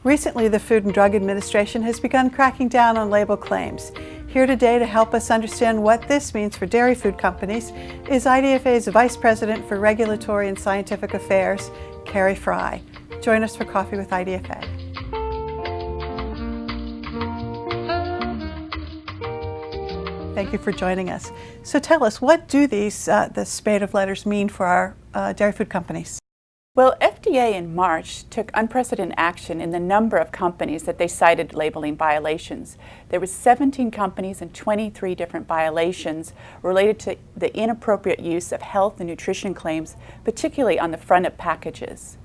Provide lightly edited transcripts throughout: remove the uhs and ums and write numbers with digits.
Recently, the Food and Drug Administration has begun cracking down on label claims. Here today to help us understand what this means for dairy food companies is IDFA's Vice President for Regulatory and Scientific Affairs, Carrie Fry. Join us for Coffee with IDFA. Thank you for joining us. So tell us, what do these the spate of letters mean for our dairy food companies? Well, FDA in March took unprecedented action in the number of companies that they cited labeling violations. There were 17 companies and 23 different violations related to the inappropriate use of health and nutrition claims, particularly on the front of packages.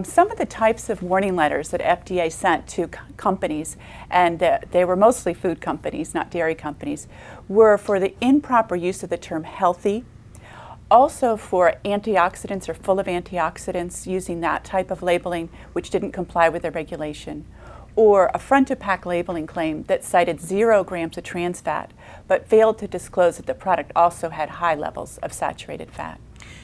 Some of the types of warning letters that FDA sent to companies, and they were mostly food companies, not dairy companies, were for the improper use of the term healthy, also for antioxidants or full of antioxidants, using that type of labeling which didn't comply with the regulation, or a front-of-pack labeling claim that cited 0 grams of trans fat but failed to disclose that the product also had high levels of saturated fat.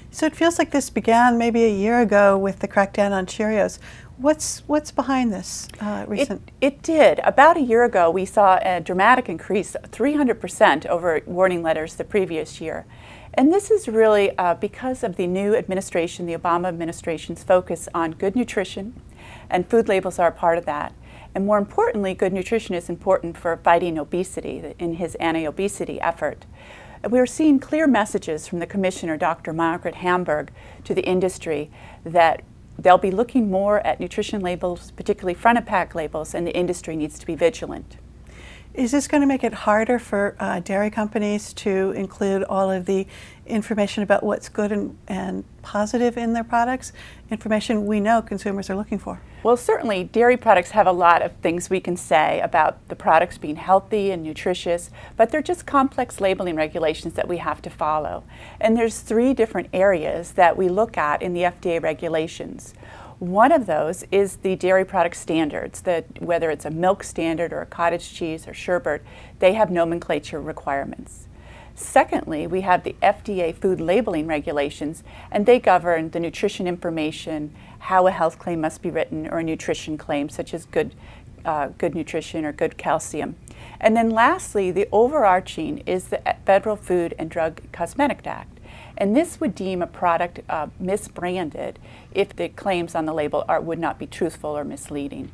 So it feels like this began maybe a year ago with the crackdown on Cheerios. What's behind this recent? It did. About a year ago, we saw a dramatic increase, 300% over warning letters the previous year. And this is really because of the new administration, the Obama administration's focus on good nutrition, and food labels are a part of that. And more importantly, good nutrition is important for fighting obesity in his anti-obesity effort. We're seeing clear messages from the Commissioner, Dr. Margaret Hamburg, to the industry that they'll be looking more at nutrition labels, particularly front-of-pack labels, and the industry needs to be vigilant. Is this going to make it harder for dairy companies to include all of the information about what's good and positive in their products, information we know consumers are looking for? Well, certainly dairy products have a lot of things we can say about the products being healthy and nutritious, but they're just complex labeling regulations that we have to follow. And there's 3 different areas that we look at in the FDA regulations. One of those is the dairy product standards, whether it's a milk standard or a cottage cheese or sherbet, they have nomenclature requirements. Secondly, we have the FDA food labeling regulations, and they govern the nutrition information, how a health claim must be written, or a nutrition claim such as good nutrition or good calcium. And then lastly, the overarching is the Federal Food and Drug Cosmetic Act. And this would deem a product misbranded if the claims on the label would not be truthful or misleading.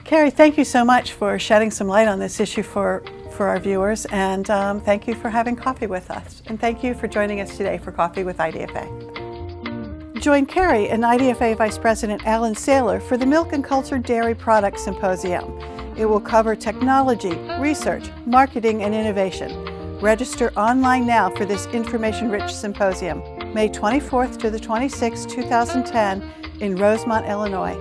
Carrie, thank you so much for shedding some light on this issue for our viewers, and thank you for having coffee with us. And thank you for joining us today for Coffee with IDFA. Join Carrie and IDFA Vice President Alan Saylor for the Milk and Cultured Dairy Products Symposium. It will cover technology, research, marketing, and innovation. Register online now for this information-rich symposium, May 24th to the 26th, 2010 in Rosemont, Illinois.